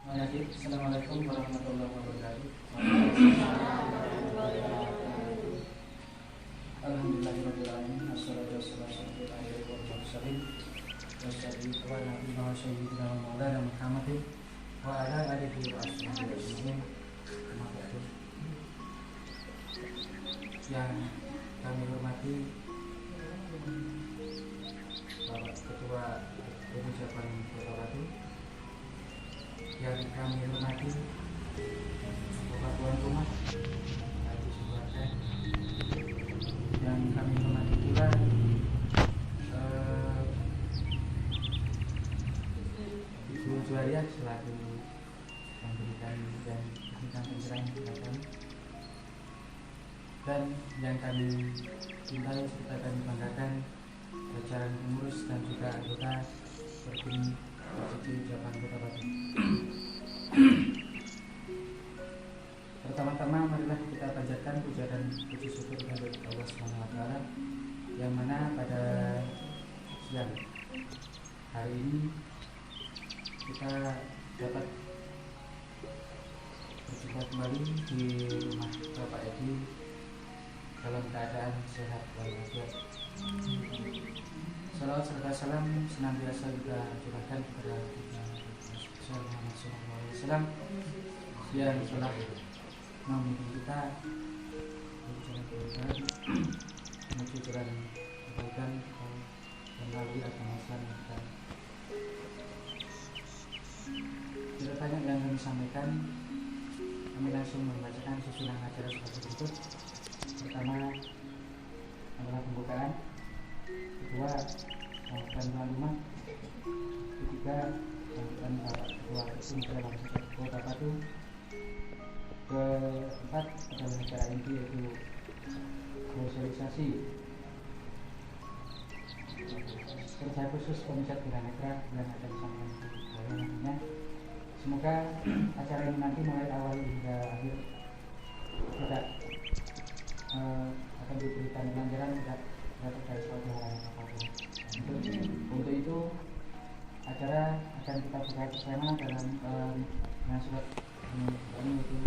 Assalamualaikum warahmatullahi wabarakatuh. Alhamdulillahirabbil alamin. Wassalatu wassalamu ala asyrofil mursalin wa nabiyina wa sayyidina wa maulana Muhammadin wa ala alihi wa ashabihi ajmain. Yang kami hormati Bapak Ketua Pengucapan Kota Batu, yang kami hormati Bapak Tuan Rumah Haji Subarkan, yang kami hormati pula Ibu Juwaria selaku memberikan dan memberikan pencerahan kepada kami, dan yang kami cintai serta kami banggakan jajaran pengurus dan juga anggota Pertim Masjid Japan Kota Batu. Pertama-tama marilah kita panjatkan puja dan puji syukur kepada Allah Subhanahu wa taala, yang mana pada siang hari ini kita dapat berjumpa kembali di rumah Bapak Edi dalam keadaan sehat walafiat. Salawat serta salam senantiasa kita curahkan kepada Muhammad SAW yang telah membimbing kita menuju jalan kebaikan dan melalui agama Islam kita. Tidak banyak yang kami sampaikan, kami langsung membacakan susunan acara seperti berikut. Pertama adalah pembukaan, kedua bantuan rumah, ketiga bantuan Bapak Ketua Pengucapan Kota Batu, keempat adalah acara inti yaitu sosialisasi kerja khusus pemirsa tunanetra yang akan disampaikan nantinya. Semoga acara ini nanti mulai awal hingga akhir tidak akan diberikan pelajaran, tidak terkait suatu hal yang apapun. Untuk itu acara akan kita buka bersama dalam dengan surat ini itu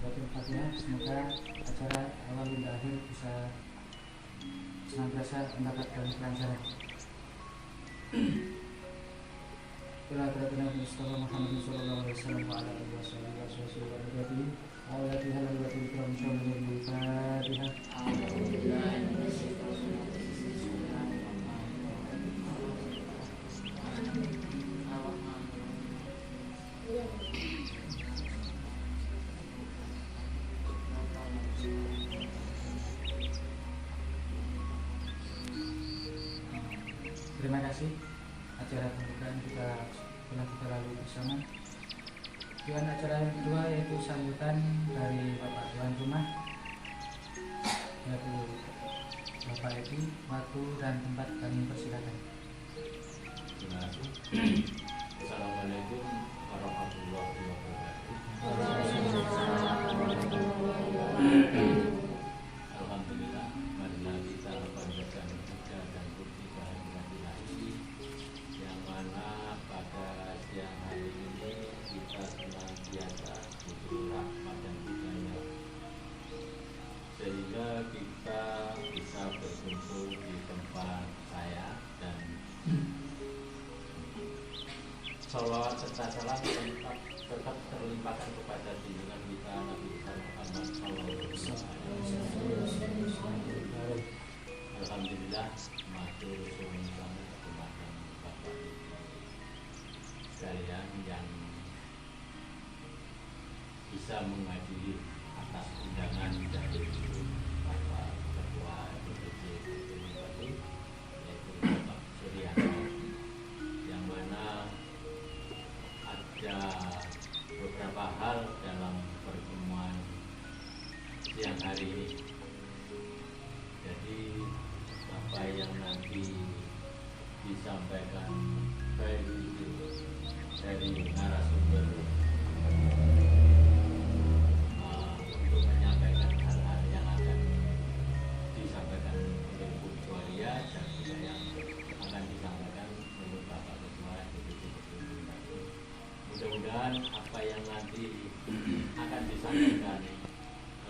Batul Fatihah. Semoga acara awal hingga akhir bisa senantiasa mendapatkan kelancaran. Bila terkena Mustafa Muhammad sallallahu alaihi wasallam wa ala alihi wasallam wa sahbihi ayatiha wa tilkam syamil Fatihah. Terima kasih. Acara pembukaan kita telah kita lalui bersama. Dan acara yang kedua yaitu sambutan dari Bapak Tuan Rumah, yaitu Bapak Edi. Waktu dan tempat kami persilakan. Terima kasih. Assalamualaikum warahmatullahi wabarakatuh. Alhamdulillah, marilah kita panjatkan puja dan puji kehadirat Ilahi, yang mana pada siang hari ini kita senantiasa diberi rahmat dan hidayah, sehingga kita bisa berkumpul di tempat saya, dan salawat serta salam tetap terlimpahkan kepada junjungan kita Nabi besar Muhammad SAW. Alhamdulillah, matur suwun sangat kepada Bapak Ibu sekalian yang bisa menghadiri atas undangan dari Bapak Ketua DPC Batu, yaitu Bapak Suryanto, yang mana ada beberapa hal dalam pertemuan siang hari ini. Jadi apa yang nanti disampaikan baik itu dari narasumber untuk menyampaikan hal-hal yang akan disampaikan oleh Bu Juwaria, dan juga yang akan disampaikan oleh Bapak Ketua DPC. Mudah-mudahan apa yang nanti akan disampaikan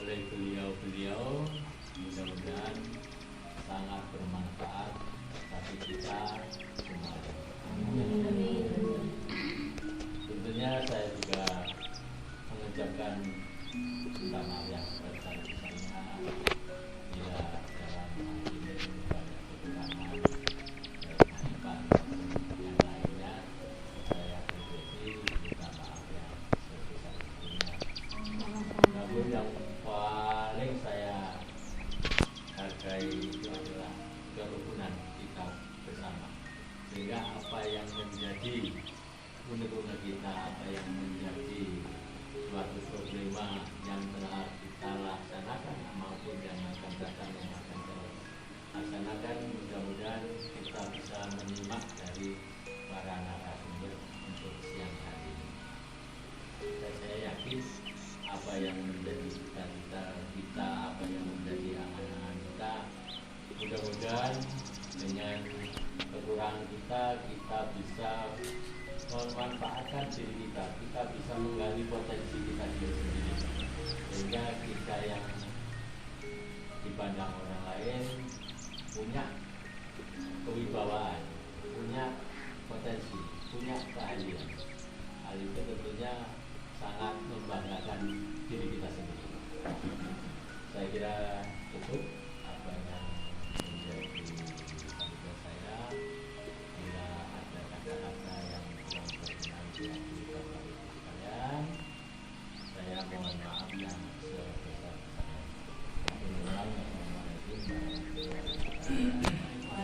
oleh beliau-beliau mudah-mudahan sangat bermanfaat bagi kita semua. Tentunya saya juga mengucapkan minta maaf yang sebesar-besarnya bila dalam hal ini banyak kekurangan dari masyarakat yang lainnya. Saya pribadi minta maaf yang sebesar-besarnya. Namun yang paling saya hargai itu adalah kerukunan kita bersama, sehingga apa yang menjadi unek-unek kita, apa yang menjadi suatu problema yang telah kita laksanakan maupun yang akan datang yang akan kita laksanakan, mudah-mudahan kita bisa menyimak dari para narasumber untuk siang hari ini. Dan saya yakin apa yang menjadi cita-cita kita, apa yang menjadi angan-angan kita, mudah-mudahan dengan kekurangan kita, kita bisa memanfaatkan diri kita bisa menggali potensi kita sendiri, sehingga kita yang dipandang orang lain punya kewibawaan, punya potensi, punya keahlian. Hal itu tentunya sangat membanggakan diri kita sendiri. Saya kira cukup apa yang menjadi tugas saya. Bila ada kata-kata yang kurang berkenan di hati Bapak Ibu sekalian, saya mohon maaf yang sebesar-besarnya.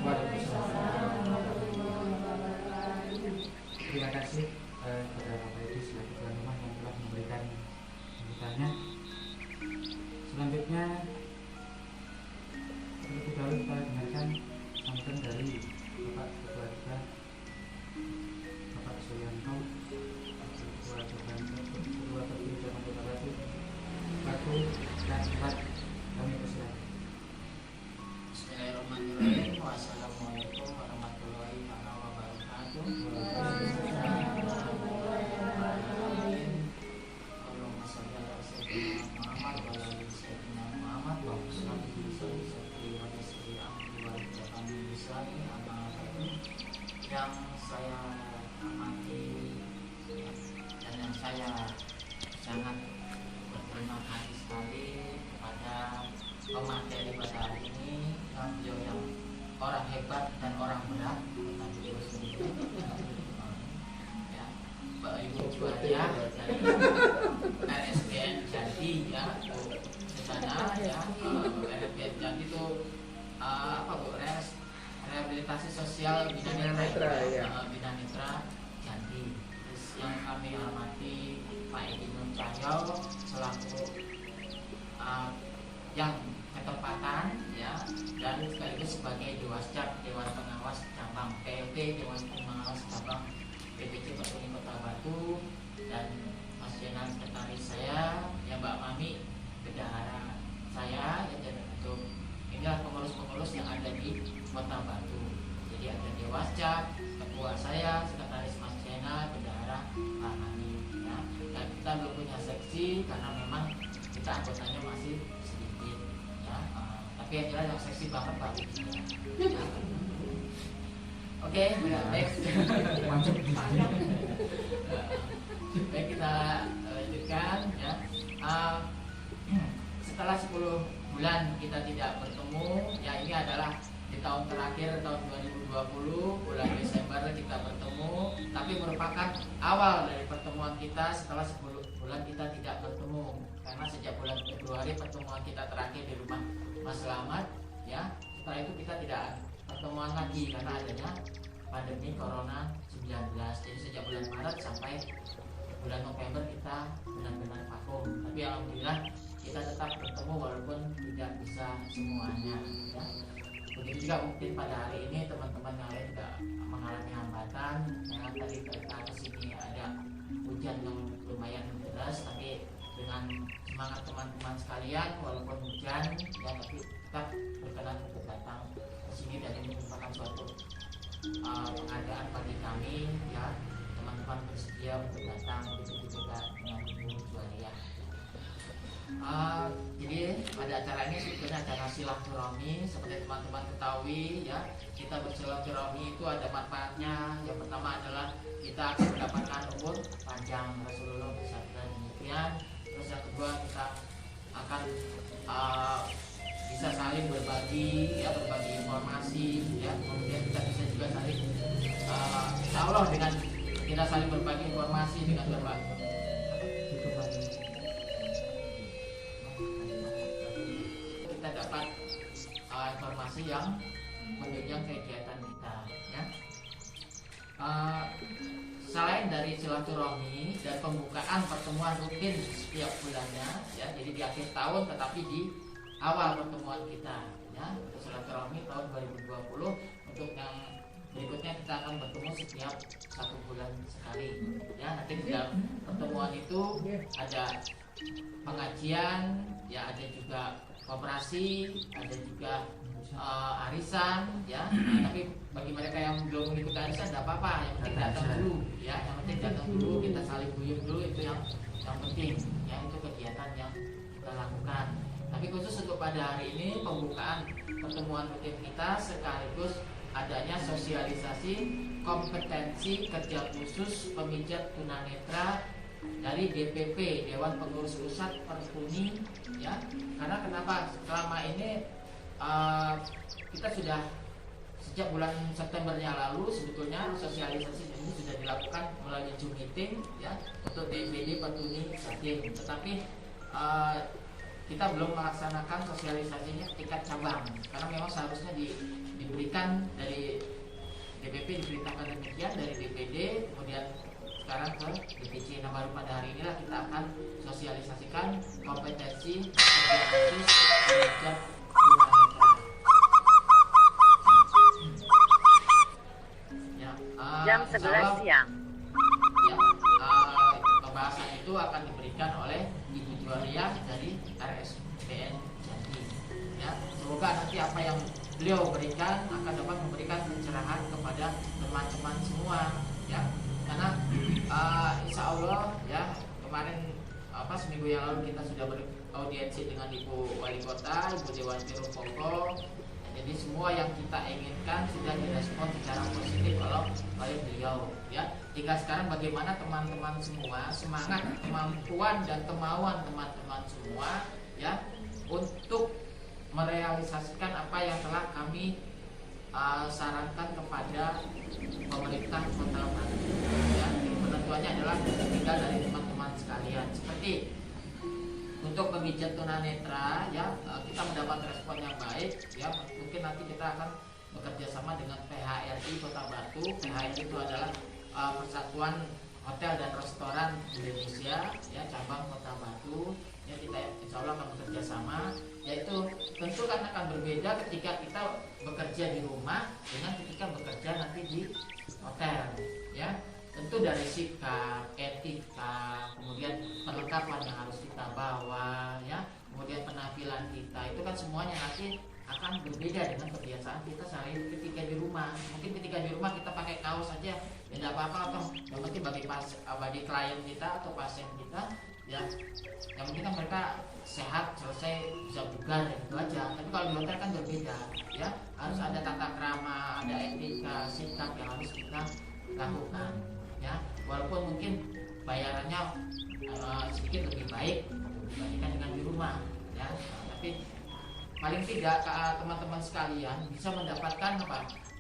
Assalamualaikum warahmatullahi wabarakatuh. Terima kasih kepada Bapak Ibu selaku tuan rumah yang telah memberikan sambutannya. Selanjutnya terlebih dahulu kita dengarkan sambutan dari Bapak Ketua kita, Bapak Suyanto, Ketua Terpilih Cabang Kota Batu. Dan Pak, kami persilakan. Bismillahirrahmanirrahim. Wassalamualaikum warahmatullahi wabarakatuh. Allahumma shalli ala sayyidina Muhammad wa ala ali sayyidina Muhammad wa sallallahu alaihi wasallam. Yang saya amati dan yang saya sangat berterima kasih sekali kepada pemateri pada hari ini, beliau yang orang hebat dan orang berat, tadi beliau sendiri, ya, Pak Ibu Juwaria dari RSPN Jati, ya, di sana, ya, RSPN Jati itu apa Bu? Rehabilitasi sosial Bina Netra, ya, Bina Netra Jati. Terus yang kami hormati Pak Edi Nur Cahyo selaku yang ketempatan, ya, dan sekaligus sebagai Dewascap Dewan Pengawas Cabang PLT Dewan Pengawas Cabang DPC Batu Kota Batu, dan Mas Jenal sekretaris saya, ya, Mbak Mami bendahara saya, ya, dan untuk inilah pengurus-pengurus yang ada di Kota Batu. Jadi ada Dewascap, ketua saya, sekretaris Mas Jenal, bendahara Pak Mami, ya. Dan kita belum punya seksi karena memang kita anggotanya masih sedikit, ya, tapi yang jelas yang seksi banget Pak. Ya. Oke, next. Baik, kita lanjutkan, ya. Setelah 10 bulan kita tidak bertemu, ya, ini adalah di tahun terakhir, tahun 2020, bulan Desember kita bertemu, tapi merupakan awal dari pertemuan kita setelah 10 bulan kita tidak bertemu, karena sejak bulan Februari pertemuan kita terakhir di rumah Mas Slamet, ya. Setelah itu kita tidak pertemuan lagi karena adanya pandemi Corona 19. Jadi sejak bulan Maret sampai bulan November kita benar-benar vakum. Tapi alhamdulillah kita tetap bertemu walaupun tidak bisa semuanya, ya. Begitu juga mungkin pada hari ini teman-teman yang lain juga mengalami hambatan. Memang tadi kereta ke sini ada hujan yang lumayan deras, tapi dengan semangat teman-teman sekalian, walaupun hujan, ya, tapi tetap berkenan untuk datang ke sini, dan ini merupakan suatu penghargaan bagi kami, ya, teman-teman teman-teman bersedia untuk datang begitu juga dengan Ibu Juwaria. Jadi pada acara ini sebetulnya acara silaturahmi. Seperti teman-teman ketahui ya, kita bersilaturahmi itu ada manfaatnya. Yang pertama adalah kita akan mendapatkan umur panjang, Rasulullah bersabda demikian. Terus yang kedua kita akan bisa saling berbagi ya, berbagi informasi ya. Kemudian kita bisa juga saling insya Allah dengan kita saling berbagi informasi dengan berbagi kita dapat informasi yang menunjang kegiatan kita ya. Selain dari silaturahmi dan pembukaan pertemuan rutin setiap bulannya ya, jadi di akhir tahun tetapi di awal pertemuan kita ya, untuk silaturahmi tahun 2020. Untuk yang berikutnya kita akan bertemu setiap 1 bulan sekali ya. Nanti di dalam pertemuan itu ada pengajian ya, ada juga koperasi, ada juga arisan ya. Tapi bagi mereka yang belum mengikuti arisan tidak apa-apa, yang penting datang dulu ya, yang penting datang dulu, kita saling guyub dulu, itu yang penting ya. Itu kegiatan yang kita lakukan. Tapi khusus untuk pada hari ini pembukaan pertemuan rutin kita sekaligus adanya sosialisasi kompetensi kerja khusus pemijat tunanetra dari DPP Dewan Pengurus Pusat Perpuni ya. Karena kenapa selama ini kita sudah sejak bulan Septembernya lalu sebetulnya sosialisasi ini sudah dilakukan melalui Zoom meeting ya untuk DPD Perpuni Jatim, tetapi kita belum melaksanakan sosialisasinya tingkat cabang karena memang seharusnya diberikan dari DPP, diberitakan demikian dari DPD, kemudian sekarang ke DPC. Nah baru pada hari inilah kita akan sosialisasikan kompetensi kerja khusus pemijat tunanetra ya, jam 11 siang ya. Pembahasan itu akan diberikan oleh Ibu Juwaria dari RSPN Jatim ya. Semoga nanti apa yang beliau berikan akan dapat memberikan pencerahan kepada teman-teman semua ya. Karena insya Allah ya, kemarin seminggu yang lalu kita sudah beraudiensi dengan Ibu Wali Kota, Ibu Dewanti Rumpoko. Jadi semua yang kita inginkan sudah direspon secara positif oleh beliau ya. Tinggal sekarang bagaimana teman-teman semua semangat, kemampuan dan kemauan teman-teman semua ya untuk merealisasikan apa yang telah kami sarankan kepada pemerintah Kota Batu ya. Penentuannya adalah tinggal dari teman-teman sekalian. Seperti untuk pemijat tunanetra ya, kita mendapat respon yang baik ya. Mungkin nanti kita akan bekerja sama dengan PHRI Kota Batu. PHRI itu adalah Persatuan Hotel dan Restoran Indonesia ya, cabang Kota Batu ya. Kita insya Allah akan bekerja sama, yaitu tentu kan akan berbeda ketika kita bekerja di rumah dengan ketika bekerja nanti di hotel ya. Tentu dari sikap, etika, kemudian perlengkapan yang harus kita bawa ya, kemudian penampilan kita itu kan semuanya nanti akan berbeda dengan kebiasaan kita sehari ketika di rumah. Mungkin ketika di rumah kita pakai kaos saja ya tidak apa-apa, atau yang penting bagi klien kita atau pasien kita ya, yang penting kan mereka sehat, selesai, bisa bugar dan itu aja. Tapi kalau di hotel kan berbeda ya, harus ada tata krama, ada etika, sikap yang harus kita lakukan ya. Walaupun mungkin bayarannya sedikit lebih baik dibandingkan dengan di rumah ya, tapi paling tidak teman-teman sekalian bisa mendapatkan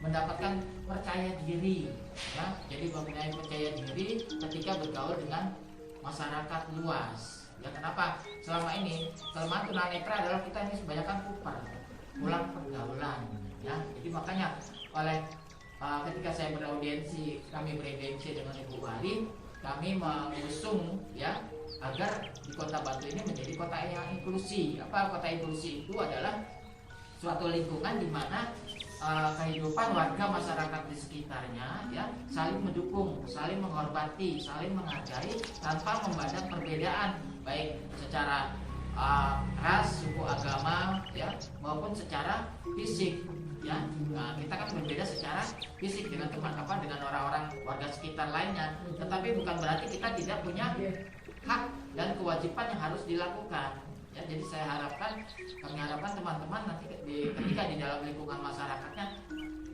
mendapatkan percaya diri ya. Jadi mempunyai percaya diri ketika bergaul dengan masyarakat luas ya. Kenapa? Selama ini kelemahan tunanetra adalah kita ini kebanyakan kuper, pulang pergaulan ya. Jadi makanya oleh ketika saya beraudiensi, kami beraudiensi dengan Ibu Wali, kami mengusung ya agar di Kota Batu ini menjadi kota yang inklusi. Apa kota inklusi itu adalah suatu lingkungan di mana kehidupan warga masyarakat di sekitarnya ya saling mendukung, saling menghormati, saling menghargai tanpa memandang perbedaan baik secara ras, suku, agama, ya, maupun secara fisik, ya. Nah, kita kan berbeda secara fisik dengan teman-teman, dengan orang-orang warga sekitar lainnya, tetapi bukan berarti kita tidak punya hak dan kewajiban yang harus dilakukan. Ya, jadi kami harapkan teman-teman nanti ketika di dalam lingkungan masyarakatnya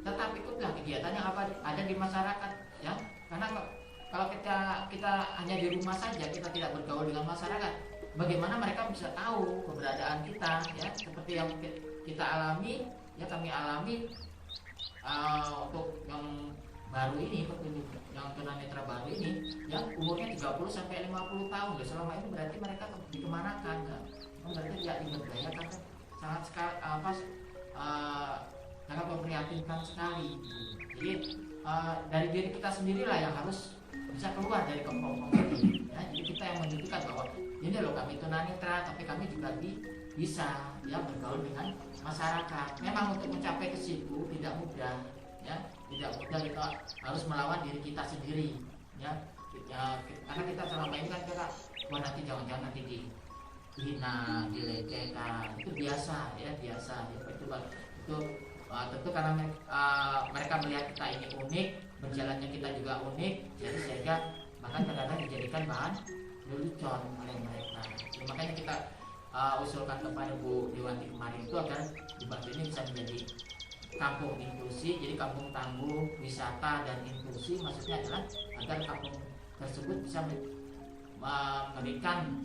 tetap ikutlah kegiatan yang ada di masyarakat, ya. Karena kalau kita hanya di rumah saja, kita tidak bergaul dengan masyarakat, bagaimana mereka bisa tahu keberadaan kita, ya, seperti yang kita alami, ya, kami alami untuk yang baru ini, yang tunanetra baru ini, yang umurnya 30 sampai 50 tahun. Selama ini berarti mereka dikemanakan, ya? Berarti tidak diberdayakan, sangat sekali sangat memprihatinkan sekali. Jadi dari diri kita sendirilah yang harus bisa keluar dari kelompok ini, ya. Jadi kita yang menunjukkan bahwa ini loh, kami tunanetra, tapi kami juga bisa, ya, bergaul dengan masyarakat. Memang untuk mencapai ke situ tidak mudah, ya, tidak mudah. Kita harus melawan diri kita sendiri, ya, karena kita selama ini kan kita nanti jangan-jangan nanti dihina, dilecehkan, itu biasa, ya, biasa. Itu tentu karena mereka melihat kita ini unik, berjalannya kita juga unik, jadi sehingga bahkan kadang-kadang dijadikan bahan lelucon oleh mereka. Ya, makanya kita usulkan kepada Bu Dewanti kemarin itu agar di Batu ini bisa menjadi kampung inklusi, jadi kampung tangguh wisata dan inklusi. Maksudnya adalah agar kampung tersebut bisa memberikan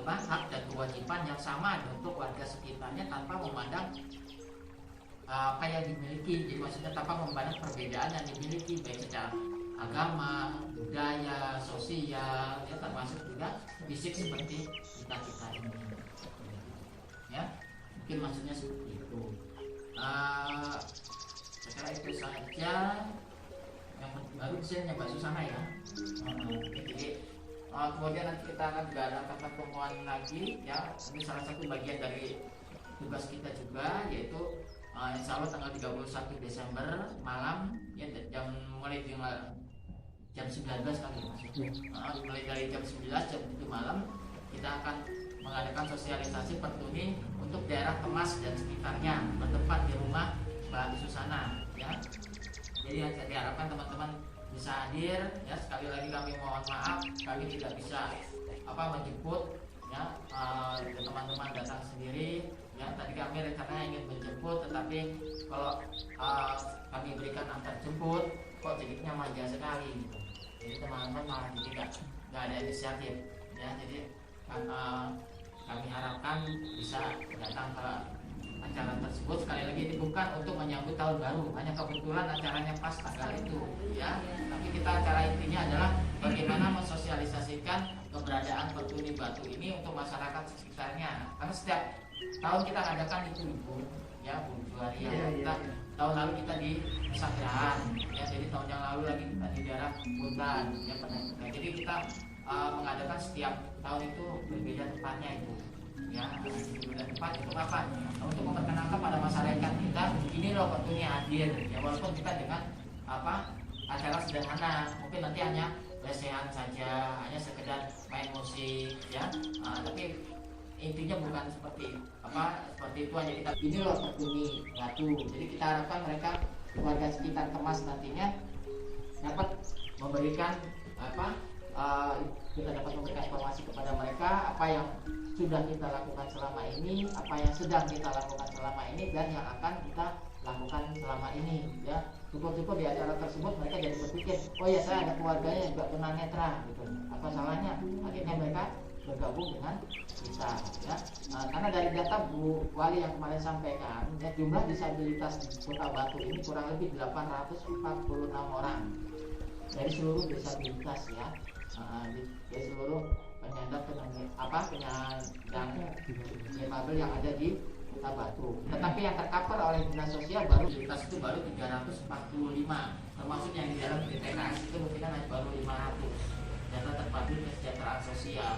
hak dan kewajiban yang sama untuk warga sekitarnya tanpa memandang apa yang dimiliki. Jadi maksudnya tanpa memandang perbedaan yang dimiliki, baik secara agama, budaya, sosial, ya, termasuk juga fisik seperti kita ini, ya. Mungkin maksudnya seperti itu. Saya kira itu saja yang baru misalnya Mbak Susana, ya. Jadi kemudian nanti kita akan juga ada pertemuan lagi, ya. Ini salah satu bagian dari tugas kita juga, yaitu insya Allah tanggal 31 Desember malam, ya, mulai jam 19 kali, mulai dari jam 11 jam 7 malam kita akan mengadakan sosialisasi pertuni untuk daerah Kemas dan sekitarnya, bertempat di rumah Mbak Susana, ya. Jadi saya diharapkan teman-teman bisa hadir, ya. Sekali lagi kami mohon maaf kami tidak bisa menjemput, ya, teman-teman datang sendiri, ya. Tadi kami rencananya ingin menjemput, tetapi kalau kami berikan antar jemput kok jadinya manja sekali, gitu. Jadi teman-teman malah jadi nggak ada inisiatif, ya. Jadi kami harapkan bisa datang ke acara tersebut. Sekali lagi ini bukan untuk menyambut tahun baru, hanya kebetulan acaranya pas tanggal itu, ya. Tapi kita acara intinya adalah bagaimana mensosialisasikan keberadaan pertuni Batu ini untuk masyarakat sekitarnya. Karena setiap tahun kita adakan itu, Ibu, ya, Bu Juwaria. Kita tahun lalu kita di Pesanggerahan, ya. Jadi tahun yang lalu lagi kita di daerah hutan, ya, Penanggungan. Jadi kita mengadakan setiap tahun itu berbeda tempatnya, Ibu, ya. Berbeda tempat untuk apa? Untuk memperkenalkan pada masyarakat kita, ini loh pertuni hadir, ya. Walaupun kita dengan acara sederhana, mungkin nanti hanya lesehan saja, hanya sekedar main musik, ya. Tapi intinya bukan seperti itu aja. Kita ini loh pertuni Batu. Jadi kita harapkan mereka warga sekitar Kemas nantinya dapat memberikan kita dapat memberikan informasi kepada mereka apa yang sudah kita lakukan selama ini, apa yang sedang kita lakukan selama ini, dan yang akan kita lakukan selama ini, ya. Syukur-syukur di acara tersebut mereka jadi berpikir, oh ya, saya ada keluarganya juga tunanetra, gitu. Apa salahnya? Akhirnya mereka bergabung dengan kita, ya. Karena dari data Bu Wali yang kemarin sampaikan, ya, jumlah disabilitas di Kota Batu ini kurang lebih 846 orang dari seluruh disabilitas, ya. Dari seluruh penyandang difabel yang ada di Kota Batu. Tetapi yang tercover oleh dinas sosial baru disabilitas itu baru 345, termasuk yang di dalam DTKS itu mungkin baru 500 data terpadu kesejahteraan sosial.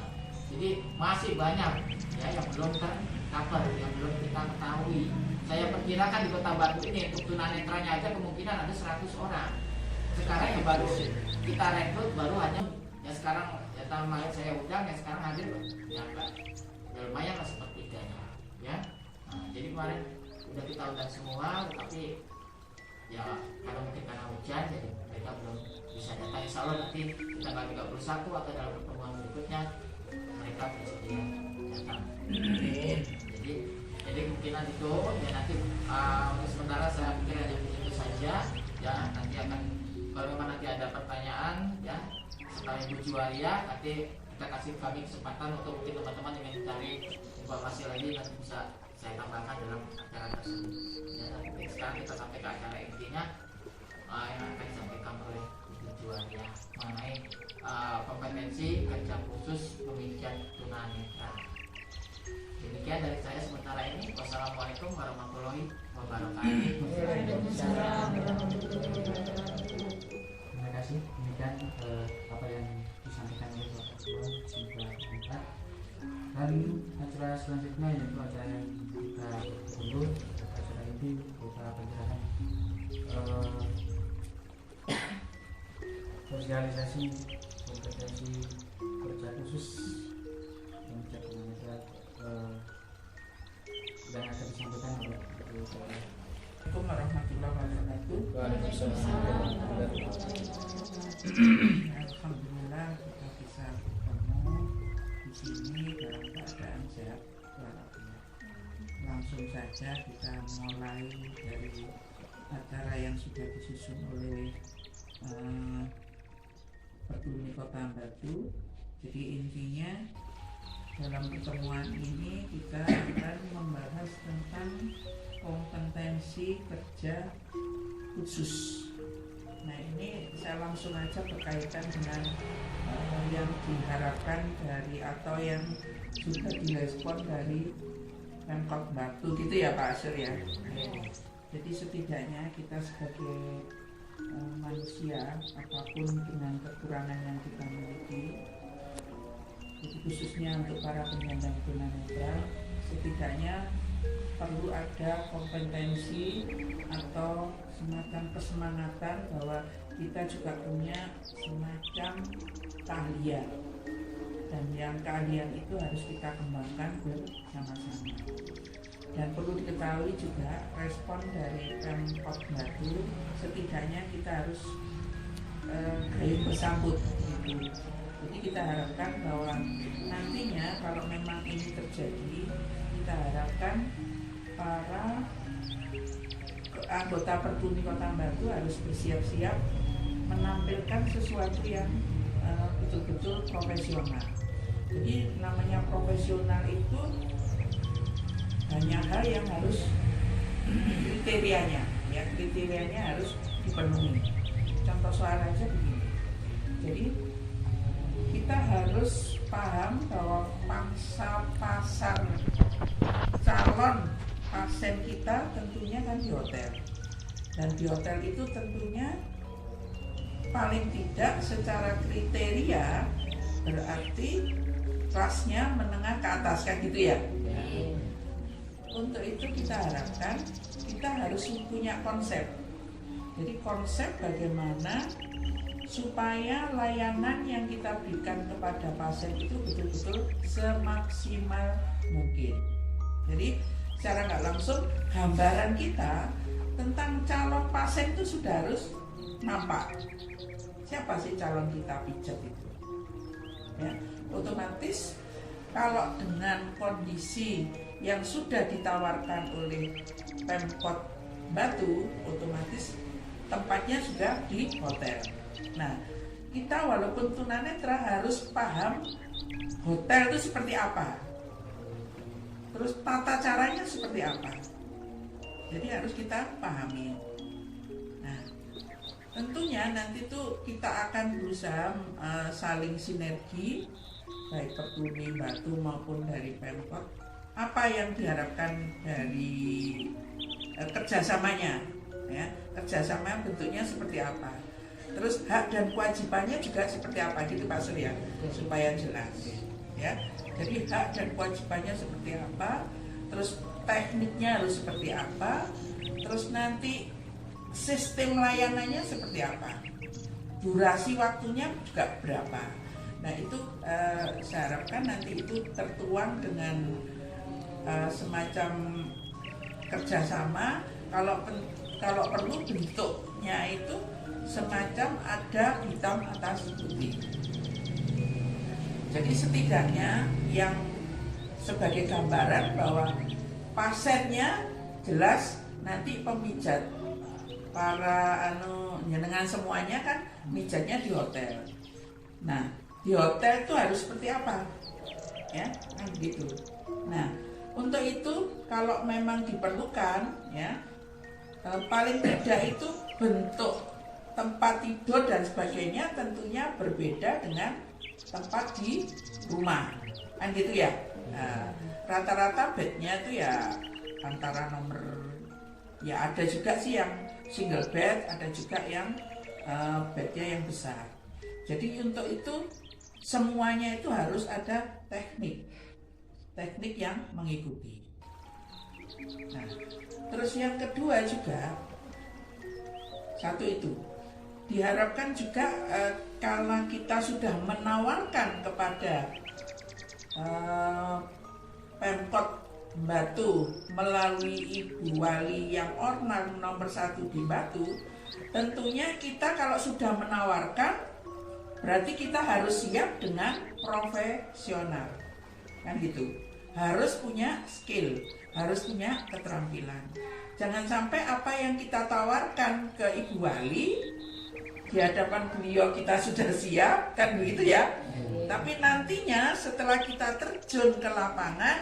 Jadi masih banyak, ya, yang belum tercover, yang belum kita ketahui. Saya perkirakan di Kota Batu ini untuk tunanetranya aja kemungkinan ada 100 orang. Sekarang yang baru kita rekrut baru hanya, ya, sekarang, ya, tahun maret saya undang, yang sekarang hadir ya, ya lumayan lah sepertiganya ya. Nah, jadi kemarin udah kita undang semua, tapi ya karena mungkin karena hujan jadi mereka belum bisa datang. Insya Allah nanti di tanggal 31 atau dalam pertemuan berikutnya mereka bersedia datang. Jadi kemungkinan itu ya nanti untuk sementara saya pikir hanya begitu saja ya. Nanti akan kalau memang nanti ada pertanyaan ya setelah Ibu Juwaria, nanti kita kasih kami kesempatan untuk mungkin teman-teman yang ingin cari informasi lagi nanti bisa saya tambahkan dalam acara tersebut. Ya, nanti sekarang kita sampai ke acara intinya yang akan disampaikan oleh Ibu Juwaria mengenai kompetensi kerja khusus pemijat tunanetra. Demikian dari saya sementara ini. Wassalamualaikum warahmatullahi wabarakatuh. Terima kasih. Demikian apa yang disampaikan oleh Bapak Ketua, semoga bermanfaat. Dan acara selanjutnya yaitu acara yang kita tunggu, acara ini berupa penjelasan sosialisasi kompetensi kerja khusus pemijat tunanetra yang akan disampaikan oleh Assalamualaikum warahmatullahi wabarakatuh. Alhamdulillah kita bisa bertemu di sini dalam keadaan sehat walafiat. Langsung saja kita mulai dari acara yang sudah disusun oleh Pertuni Kota Batu. Jadi intinya dalam pertemuan ini kita akan membahas tentang kompetensi kerja khusus. Nah ini saya langsung aja berkaitan dengan yang diharapkan dari atau yang sudah direspon dari Pemkot Batu gitu ya Pak Asyur ya. Jadi setidaknya kita sebagai manusia apapun dengan kekurangan yang kita miliki, jadi khususnya untuk para penyandang tunanetra, setidaknya perlu ada kompetensi atau semacam kesemangatan bahwa kita juga punya semacam keahlian, dan yang keahlian itu harus kita kembangkan bersama-sama. Dan perlu diketahui juga respon dari Pemkot Batu, setidaknya kita harus gayung bersambut gitu. Jadi kita harapkan bahwa nantinya kalau memang ini terjadi, kita harapkan para anggota Pertuni Kota Batu harus bersiap-siap menampilkan sesuatu yang betul-betul profesional. Jadi namanya profesional itu banyak hal yang harus kriterianya harus dipenuhi. Contoh soal aja begini. Jadi kita harus paham bahwa pangsa pasar calon pasien kita tentunya kan di hotel, dan di hotel itu tentunya paling tidak secara kriteria berarti kelasnya menengah ke atas kan gitu ya. Untuk itu kita harapkan kita harus punya konsep. Jadi konsep bagaimana supaya layanan yang kita berikan kepada pasien itu betul-betul semaksimal mungkin. Jadi secara nggak langsung gambaran kita tentang calon pasien itu sudah harus nampak. Siapa sih calon kita pijat itu? Ya, otomatis kalau dengan kondisi yang sudah ditawarkan oleh Pemkot Batu, otomatis tempatnya sudah di hotel. Nah, kita walaupun tunanetra harus paham hotel itu seperti apa, terus tata caranya seperti apa. Jadi harus kita pahami. Nah, tentunya nanti tuh kita akan berusaha saling sinergi, baik Pertuni Batu maupun dari Pemkot. Apa yang diharapkan dari kerjasamanya, ya, kerjasama bentuknya seperti apa, terus hak dan kewajibannya juga seperti apa gitu Pak Surya, supaya jelas, ya. Jadi hak dan kewajibannya seperti apa, terus tekniknya harus seperti apa, terus nanti sistem layanannya seperti apa, durasi waktunya juga berapa. Nah itu saya harapkan nanti itu tertuang dengan semacam kerjasama. Kalau perlu bentuknya itu semacam ada hitam atas putih. Jadi setidaknya yang sebagai gambaran bahwa pasiennya jelas, nanti pemijat para jenengan semuanya kan mijatnya di hotel. Nah di hotel itu harus seperti apa, ya kan gitu. Nah untuk itu kalau memang diperlukan, ya paling tidak itu bentuk tempat tidur dan sebagainya tentunya berbeda dengan tempat di rumah, kan gitu ya. Nah, rata-rata bednya itu ya antara nomor, ya ada juga sih yang single bed, ada juga yang bednya yang besar. Jadi untuk itu semuanya itu harus ada teknik yang mengikuti. Nah, terus yang kedua juga satu itu diharapkan juga kalau kita sudah menawarkan kepada Pemkot Batu melalui Ibu Wali yang Ornan nomor 1 di Batu, tentunya kita kalau sudah menawarkan berarti kita harus siap dengan profesional, kan gitu. Harus punya skill, harus punya keterampilan. Jangan sampai apa yang kita tawarkan ke Ibu Wali di hadapan beliau kita sudah siap, kan begitu ya. Tapi nantinya setelah kita terjun ke lapangan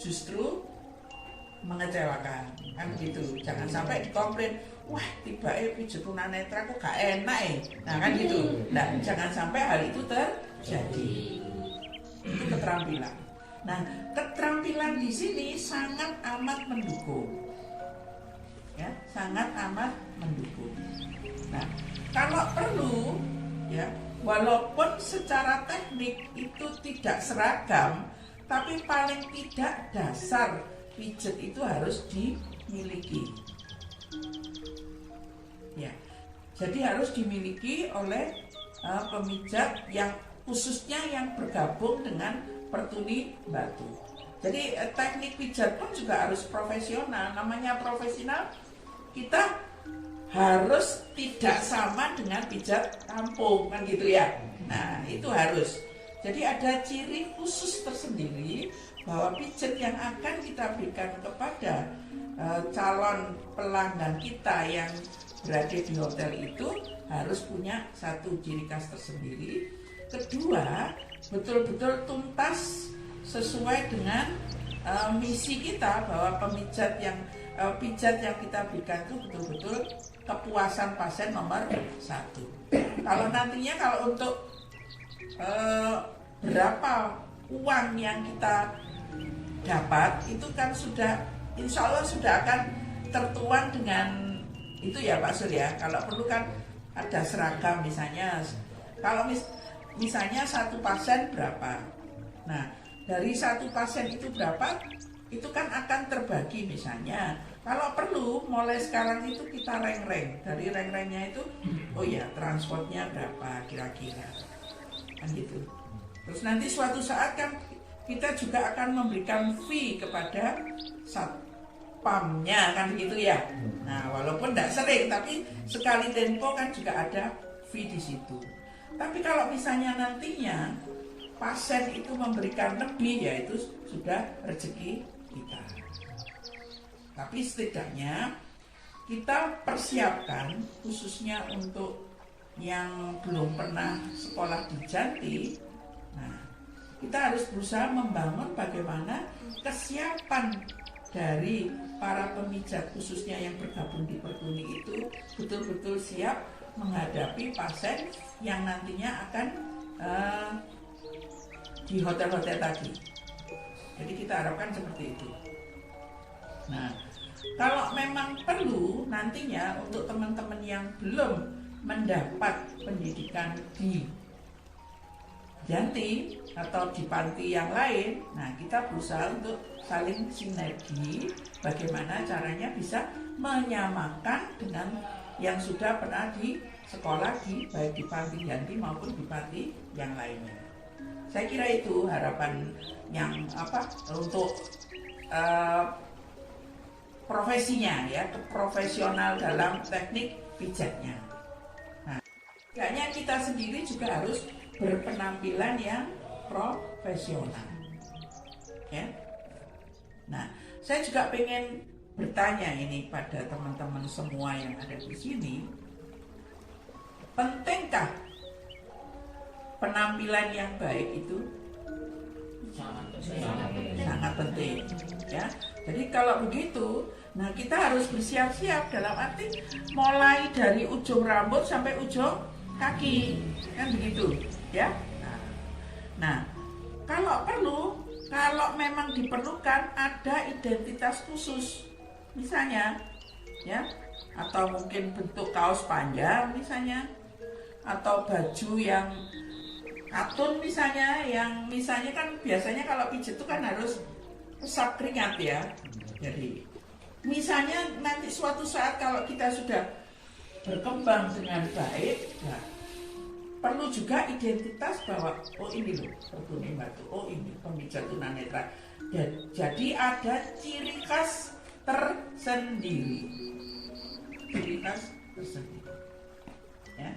justru mengecewakan, kan begitu. Jangan sampai dikomplain, wah tiba-tiba pijet tunanetra kok gak enak Nah kan gitu. Nah jangan sampai hal itu terjadi. Itu keterampilan. Nah keterampilan di sini sangat amat mendukung, ya sangat amat mendukung. Nah kalau perlu, ya walaupun secara teknik itu tidak seragam, tapi paling tidak dasar pijet itu harus dimiliki. Ya, jadi harus dimiliki oleh pemijat yang khususnya yang bergabung dengan Pertuni Batu. Jadi teknik pijat pun juga harus profesional. Namanya profesional, kita harus tidak sama dengan pijat kampung, kan gitu ya. Nah itu harus. Jadi ada ciri khusus tersendiri bahwa pijat yang akan kita berikan kepada calon pelanggan kita yang berada di hotel itu harus punya satu ciri khas tersendiri. Kedua, betul-betul tuntas sesuai dengan misi kita, bahwa pijat yang kita berikan itu betul-betul kepuasan pasien nomor 1. Kalau nantinya kalau untuk berapa uang yang kita dapat itu kan sudah insya Allah sudah akan tertuang dengan itu ya Pak Surya. Kalau perlu kan ada seragam misalnya. Kalau misalnya satu pasien berapa. Nah dari satu pasien itu berapa, itu kan akan terbagi misalnya. Kalau perlu mulai sekarang itu kita reng-reng. Dari reng-rengnya itu, oh ya transportnya berapa kira-kira, kan gitu. Terus nanti suatu saat kan kita juga akan memberikan fee kepada satpamnya, kan gitu ya. Nah walaupun tidak sering, tapi sekali tempo kan juga ada fee di situ. Tapi kalau misalnya nantinya pasien itu memberikan lebih, ya itu sudah rezeki kita. Tapi setidaknya kita persiapkan khususnya untuk yang belum pernah sekolah di Janti. Nah, kita harus berusaha membangun bagaimana kesiapan dari para pemijat khususnya yang bergabung di Pertuni itu betul-betul siap menghadapi pasien yang nantinya akan di hotel-hotel tadi. Jadi kita harapkan seperti itu. Nah, kalau memang perlu nantinya untuk teman-teman yang belum mendapat pendidikan di Janti atau di panti yang lain, nah kita berusaha untuk saling sinergi bagaimana caranya bisa menyamakan dengan yang sudah pernah di sekolah baik di Panti Yanti maupun di panti yang lainnya. Saya kira itu harapan yang untuk profesinya ya, profesional dalam teknik pijatnya. Nah, kayaknya kita sendiri juga harus berpenampilan yang profesional. Ya. Nah, saya juga pengen bertanya ini pada teman-teman semua yang ada di sini, pentingkah penampilan yang baik itu? Sangat penting, ya. Jadi kalau begitu, nah kita harus bersiap-siap dalam arti mulai dari ujung rambut sampai ujung kaki, kan begitu, ya. Nah, kalau perlu, kalau memang diperlukan ada identitas khusus, misalnya, ya, atau mungkin bentuk kaos panjang misalnya, atau baju yang katun misalnya, yang misalnya kan biasanya kalau pijat itu kan harus resap keringat ya. Jadi misalnya nanti suatu saat kalau kita sudah berkembang dengan baik, nah, perlu juga identitas bahwa oh ini loh perguni batu, oh ini pemijat tunanetra. Jadi ada ciri khas tersendiri, ciri khas tersendiri. Ya.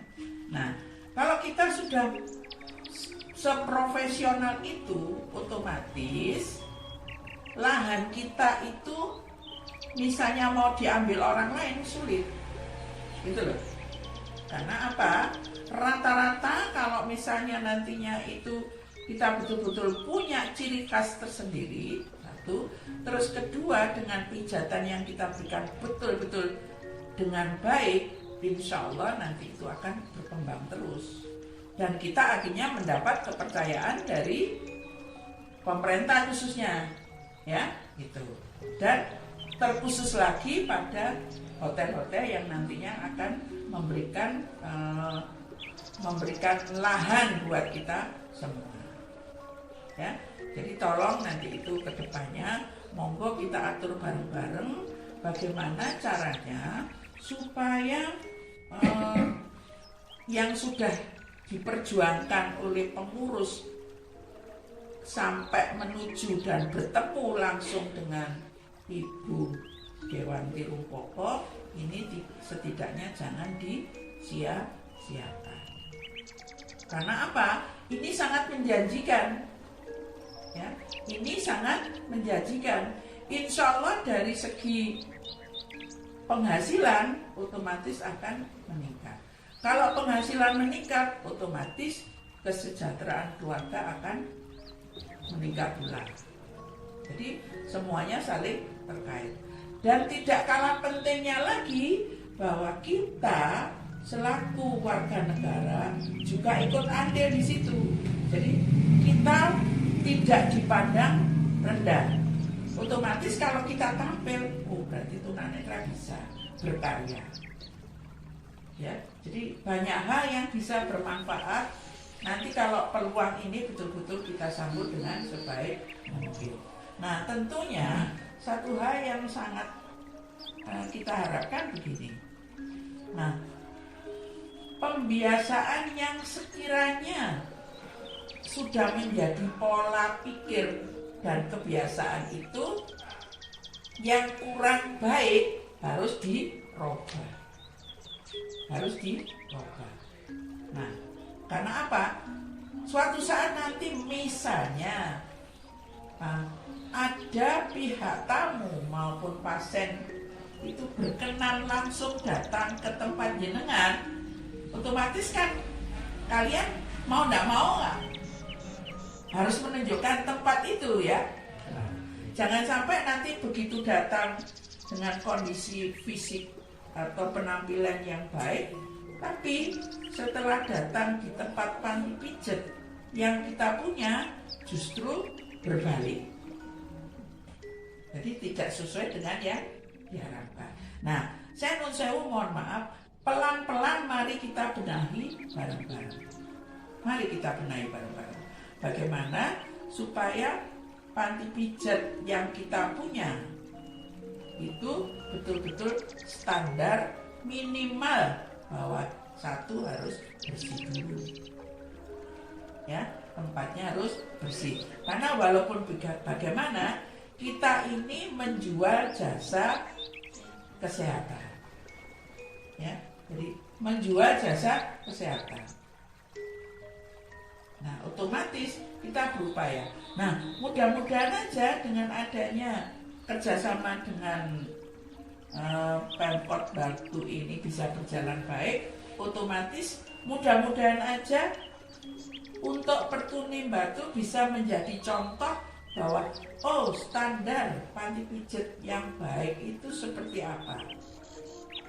Nah, kalau kita sudah seprofesional itu, otomatis lahan kita itu misalnya mau diambil orang lain sulit, gitu loh. Karena apa? Rata-rata kalau misalnya nantinya itu kita betul-betul punya ciri khas tersendiri, satu, terus kedua dengan pijatan yang kita berikan betul-betul dengan baik, insya Allah nanti itu akan berkembang terus. Dan kita akhirnya mendapat kepercayaan dari pemerintah khususnya, ya, gitu. Dan terkhusus lagi pada hotel-hotel yang nantinya akan memberikan lahan buat kita semua, ya. Jadi tolong nanti itu kedepannya, monggo kita atur bareng-bareng bagaimana caranya supaya yang sudah diperjuangkan oleh pengurus sampai menuju dan bertemu langsung dengan Ibu Dewanti Rumpoko ini setidaknya jangan disia-siakan. Karena apa? Ini sangat menjanjikan, ya. Ini sangat menjanjikan. Insya Allah dari segi penghasilan otomatis akan meningkat. Kalau penghasilan meningkat, otomatis kesejahteraan keluarga akan meningkat pula. Jadi semuanya saling terkait. Dan tidak kalah pentingnya lagi bahwa kita selaku warga negara juga ikut andil di situ. Jadi kita tidak dipandang rendah. Otomatis kalau kita tampil, oh berarti tunanetra bisa berkarya. Ya, jadi banyak hal yang bisa bermanfaat. Nanti kalau peluang ini betul-betul kita sambut dengan sebaik mungkin. Nah, tentunya satu hal yang sangat kita harapkan begini. Nah, pembiasaan yang sekiranya sudah menjadi pola pikir dan kebiasaan itu yang kurang baik harus dirubah. Harus dirubah. Nah, karena apa? Suatu saat nanti misalnya ada pihak tamu maupun pasien itu berkenan langsung datang ke tempat jenengan, otomatis kan kalian mau nggak mau nggak harus menunjukkan tempat itu ya. Jangan sampai nanti begitu datang dengan kondisi fisik atau penampilan yang baik, tapi setelah datang di tempat panti pijat yang kita punya justru berbalik. Jadi tidak sesuai dengan yang diharapkan. Nah, saya nun sewu mohon maaf, pelan-pelan mari kita benahi bareng-bareng. Mari kita benahi bareng-bareng. Bagaimana supaya panti pijat yang kita punya itu betul-betul standar minimal bahwa satu harus bersih dulu. Ya, tempatnya harus bersih. Karena walaupun bagaimana kita ini menjual jasa kesehatan. Ya, jadi menjual jasa kesehatan. Nah, otomatis kita berupaya. Nah, mudah-mudahan aja dengan adanya kerjasama dengan Pemkot Batu ini bisa berjalan baik. Otomatis mudah-mudahan aja untuk Pertuni Batu bisa menjadi contoh bahwa standar panti pijat yang baik itu seperti apa.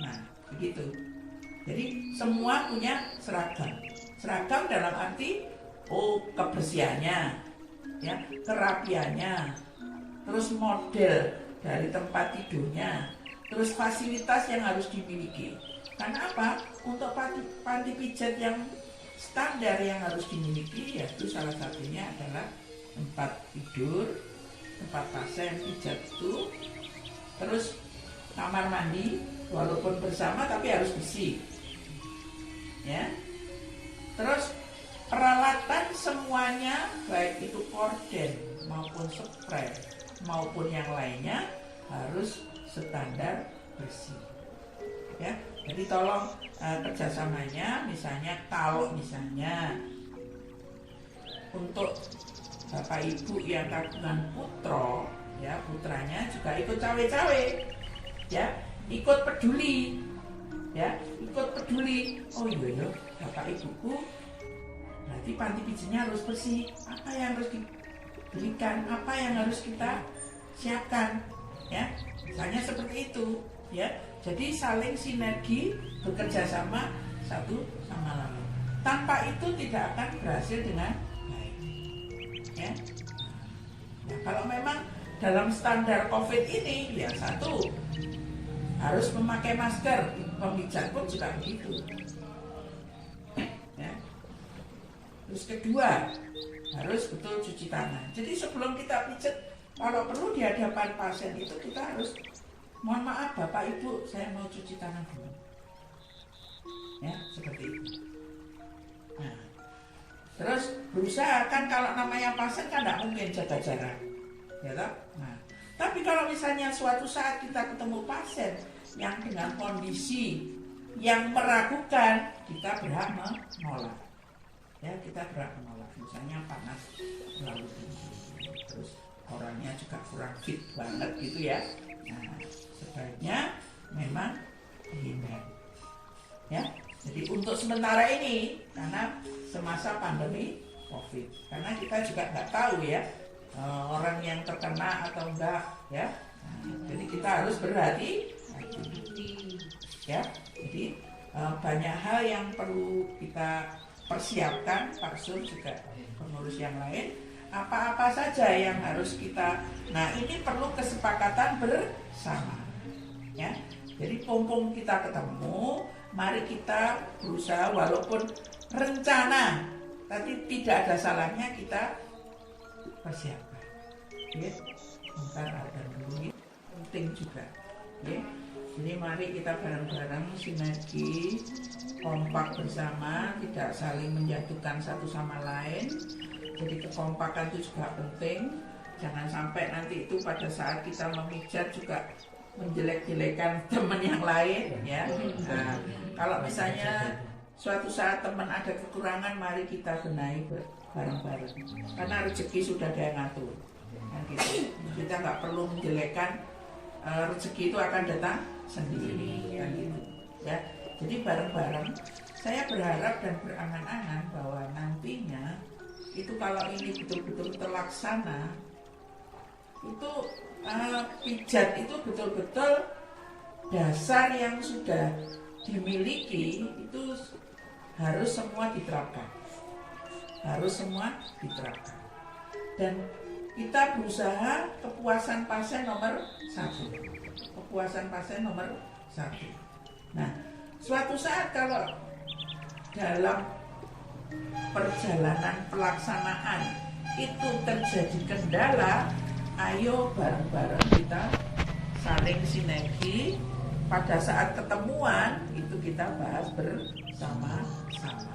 Nah, begitu. Jadi semua punya seragam. Seragam dalam arti kebersihannya, ya, kerapiannya, terus model dari tempat tidurnya, terus fasilitas yang harus dimiliki. Karena apa? Untuk panti pijat yang standar yang harus dimiliki yaitu salah satunya adalah tempat tidur, tempat pasien pijat itu, terus kamar mandi walaupun bersama tapi harus bersih, ya. Terus peralatan semuanya baik itu korden maupun spray maupun yang lainnya harus standar bersih, ya. Jadi tolong kerjasamanya, misalnya kalau misalnya untuk Bapak Ibu yang kagungan putra, ya, putranya juga ikut cawe-cawe, ya, ikut peduli, ya, ikut peduli. Oh iya, Bapak Ibuku, berarti panti pijatnya harus bersih. Apa yang harus diberikan? Apa yang harus kita siapkan? Ya, misalnya seperti itu, ya. Jadi saling sinergi, bekerja sama satu sama lain. Tanpa itu tidak akan berhasil dengan baik. Ya. Nah, kalau memang dalam standar COVID ini, ya satu harus memakai masker, pemijat pun juga begitu. Ya. Terus kedua, harus betul cuci tangan. Jadi sebelum kita pijat, kalau perlu di hadapan pasien itu kita harus, mohon maaf Bapak Ibu, saya mau cuci tangan dulu. Ya, seperti itu. Nah, terus berusaha kan kalau namanya pasien kan tidak mungkin jaga jarak, ya toh? Nah, tapi kalau misalnya suatu saat kita ketemu pasien yang dengan kondisi yang meragukan, kita berhak menolak. Ya, kita berhak menolak. Misalnya panas terlalu tinggi, terus orangnya juga kurang fit banget gitu ya. Nah, sebaiknya memang dihindari. Ya, jadi untuk sementara ini karena semasa pandemi COVID, karena kita juga nggak tahu ya orang yang terkena atau enggak, ya. Nah, jadi kita harus berhati-hati, ya. Jadi banyak hal yang perlu kita persiapkan, Pak Sur juga pengurus yang lain. Apa-apa saja yang harus kita, nah ini perlu kesepakatan bersama, ya. Jadi pompong kita ketemu, mari kita berusaha walaupun rencana, tapi tidak ada salahnya kita persiapkan. Ya, bentar ada dulu, penting juga. Ya, jadi mari kita bareng-bareng sinergi, kompak bersama, tidak saling menjatuhkan satu sama lain. Jadi kekompakan itu juga penting. Jangan sampai nanti itu pada saat kita memijat juga menjelek-jelekan teman yang lain, ya. Nah, kalau misalnya suatu saat teman ada kekurangan, mari kita benahi bareng-bareng. Karena rezeki sudah ada yang ngatur. Kan gitu. Kita nggak perlu menjelekkan, rezeki itu akan datang sendiri, kan gitu. Ya. Jadi bareng-bareng. Saya berharap dan berangan-angan bahwa nantinya itu kalau ini betul-betul terlaksana, itu pijat itu betul-betul dasar yang sudah dimiliki itu harus semua diterapkan, dan kita berusaha kepuasan pasien nomor satu. Nah, suatu saat kalau dalam perjalanan pelaksanaan itu terjadi kendala, ayo bareng-bareng kita saling sinergi, pada saat ketemuan itu kita bahas bersama-sama.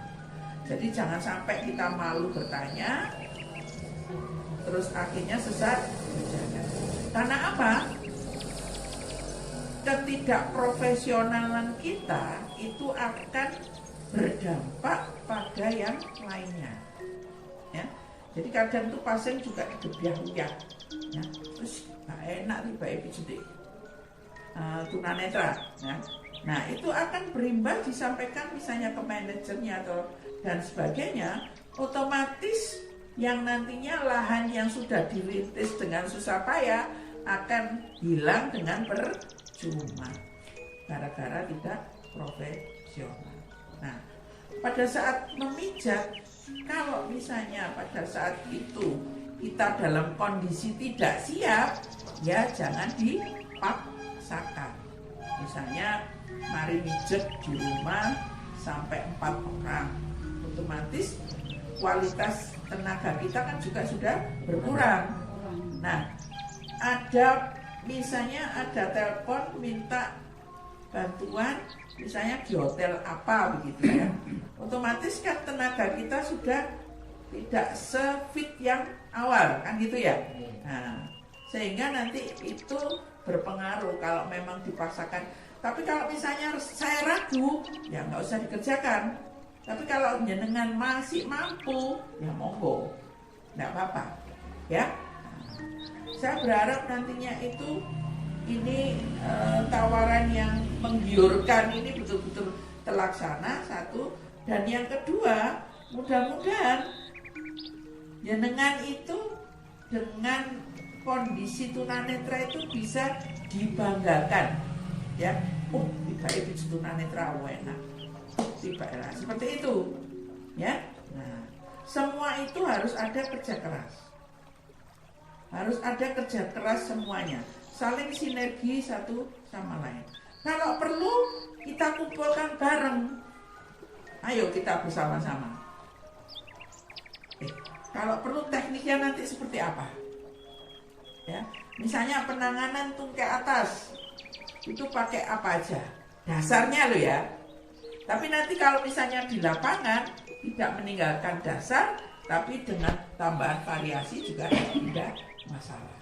Jadi jangan sampai kita malu bertanya, terus akhirnya sesat berjalan. Karena apa? Ketidakprofesionalan kita itu akan berdampak pada yang lainnya. Ya. Jadi kadang tuh pasien juga gebyah-gebyah, ya. Terus nggak enak nih Mbak Evi jadi tunanetra. Ya. Nah itu akan berimbas disampaikan misalnya ke manajernya atau dan sebagainya, otomatis yang nantinya lahan yang sudah dirintis dengan susah payah akan hilang dengan percuma gara-gara tidak profesional. Nah, pada saat memijat, kalau misalnya pada saat itu kita dalam kondisi tidak siap, ya jangan dipaksakan. Misalnya, mari mijet di rumah sampai 4 orang, otomatis kualitas tenaga kita kan juga sudah berkurang. Nah, misalnya ada telepon minta bantuan misalnya di hotel apa begitu ya, otomatis kan tenaga kita sudah tidak se-fit yang awal kan gitu ya. Nah, sehingga nanti itu berpengaruh kalau memang dipaksakan. Tapi kalau misalnya saya ragu, ya nggak usah dikerjakan. Tapi kalau jenengan masih mampu, ya monggo, nggak apa-apa, ya. Saya berharap nantinya itu ini tawaran yang menggiurkan ini betul-betul terlaksana satu, dan yang kedua mudah-mudahan jenengan itu dengan kondisi tunanetra itu bisa dibanggakan, ya. Oh, Mbak Evi tunanetra enak. Tiba-tiba seperti itu, ya. Nah, semua itu harus ada kerja keras, harus ada kerja keras semuanya, saling sinergi satu sama lain. Kalau perlu kita kumpulkan bareng, ayo kita bersama-sama. Kalau perlu tekniknya nanti seperti apa? Ya, misalnya penanganan tungkai atas itu pakai apa aja? Dasarnya loh ya. Tapi nanti kalau misalnya di lapangan tidak meninggalkan dasar, tapi dengan tambahan variasi juga tidak masalah.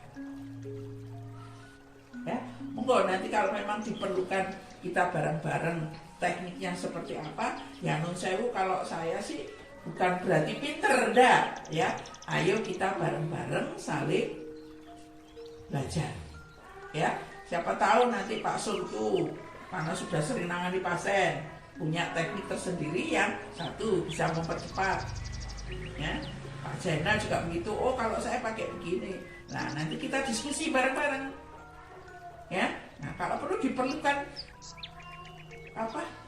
Ya, monggo nanti kalau memang diperlukan kita bareng-bareng tekniknya seperti apa, ya nun sewu kalau saya sih bukan berarti pinter, enggak, ya. Ayo kita bareng-bareng saling belajar. Ya, siapa tahu nanti Pak Sulku karena sudah sering nangani pasien, punya teknik tersendiri yang satu bisa mempercepat, ya. Pak Jena juga begitu. Oh, kalau saya pakai begini, nah nanti kita diskusi bareng-bareng, ya. Nah kalau perlu diperlukan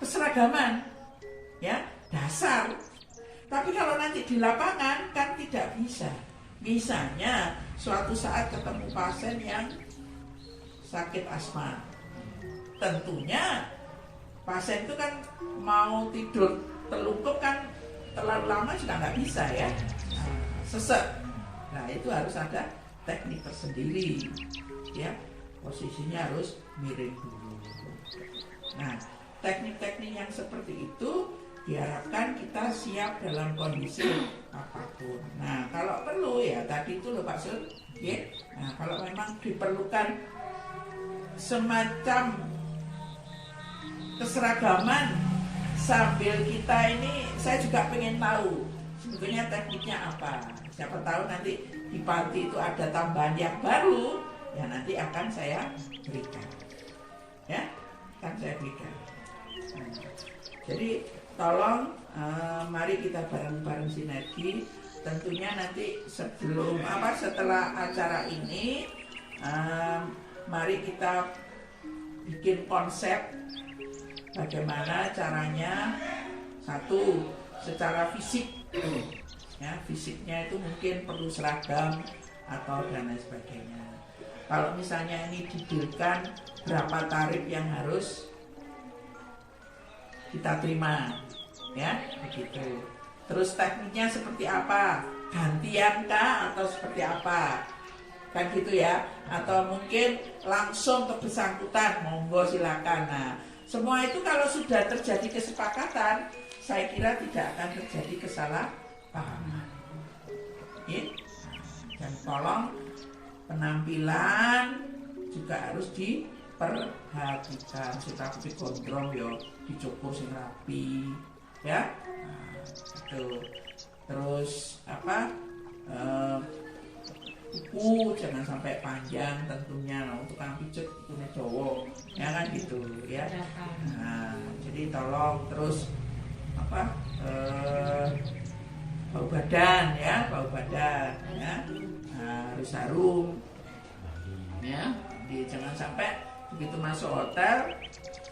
keseragaman, ya, dasar. Tapi kalau nanti di lapangan kan tidak bisa. Misalnya suatu saat ketemu pasien yang sakit asma, tentunya pasien itu kan mau tidur telungkup kan terlalu lama juga nggak bisa ya, sesek. Nah itu harus ada teknik tersendiri, ya, posisinya harus miring dulu. Nah teknik-teknik yang seperti itu diharapkan kita siap dalam kondisi apapun. Nah kalau perlu ya tadi itu loh Pak Sul, ya. Nah kalau memang diperlukan semacam keseragaman sambil kita ini, saya juga pengen tahu sebetulnya tekniknya apa. Siapa tahu nanti di panti itu ada tambahan yang baru, ya nanti akan saya berikan, ya, akan saya berikan. Nah, jadi tolong mari kita bareng-bareng sinergi. Tentunya nanti setelah acara ini, mari kita bikin konsep bagaimana caranya. Satu, secara fisik, ya, fisiknya itu mungkin perlu seragam atau dan lain sebagainya. Kalau misalnya ini didirikan, berapa tarif yang harus kita terima, ya, begitu. Terus tekniknya seperti apa? Gantian kah atau seperti apa? kan gitu ya, atau mungkin langsung ke bersangkutan, monggo silakan. Nah, semua itu kalau sudah terjadi kesepakatan, saya kira tidak akan terjadi kesalahpahaman. Ya? Dan tolong penampilan juga harus diperhatikan, kita gondrong ya, dicukur sing rapi, ya. Nah, gitu. Terus apa? Kuku jangan sampai panjang tentunya, untuk tukang pijet kukunya cowok, ya kan gitu ya. Nah, jadi tolong terus apa? Bau badan ya, nah, harus harum ya. Jadi jangan sampai begitu masuk hotel,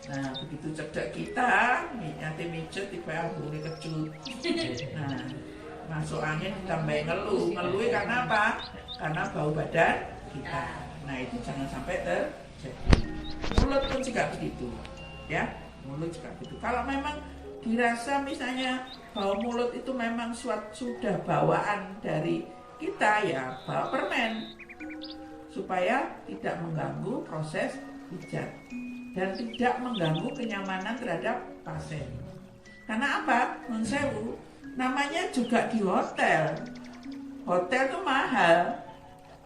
nah begitu cedek kita nanti mijet tiba bunyi kecut, nah masuk angin ditambah ngeluh karena apa? Karena bau badan kita. Nah itu jangan sampai terjadi. Mulut pun juga begitu ya, mulut juga begitu. Kalau memang dirasa misalnya bau mulut itu memang sudah bawaan dari kita, ya bawa permen supaya tidak mengganggu proses pijat dan tidak mengganggu kenyamanan terhadap pasien. Karena apa? Nun sewu, namanya juga di hotel. Hotel itu mahal.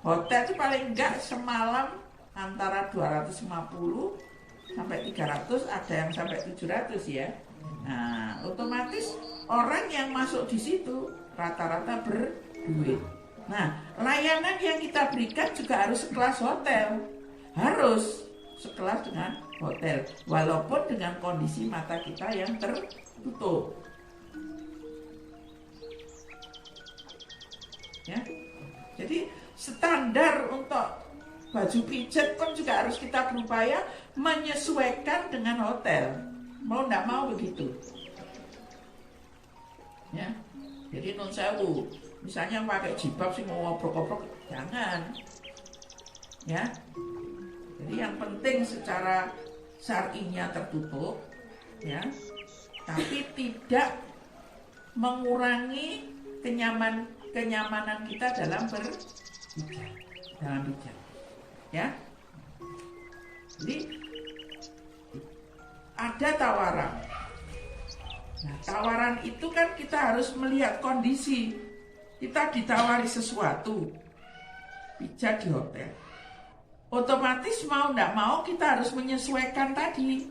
Hotel itu paling enggak semalam antara 250 sampai 300, ada yang sampai 700 ya. Nah, otomatis orang yang masuk di situ rata-rata berduit. Nah, layanan yang kita berikan juga harus sekelas hotel. Harus sekelas dengan hotel, walaupun dengan kondisi mata kita yang tertutup. Ya. Jadi standar untuk baju pijat pun juga harus kita berupaya menyesuaikan dengan hotel. Mau tidak mau begitu. Ya. Jadi non sewu, misalnya pakai jilbab sih mau obrok-obrok, jangan. Ya. Jadi yang penting secara syar'inya tertutup, ya. Tapi tidak mengurangi kenyamanan kita dalam pijat. Ya. Jadi ada tawaran. Nah, tawaran itu kan kita harus melihat kondisi. Kita ditawari sesuatu, pijat di hotel. Otomatis mau tidak mau kita harus menyesuaikan tadi.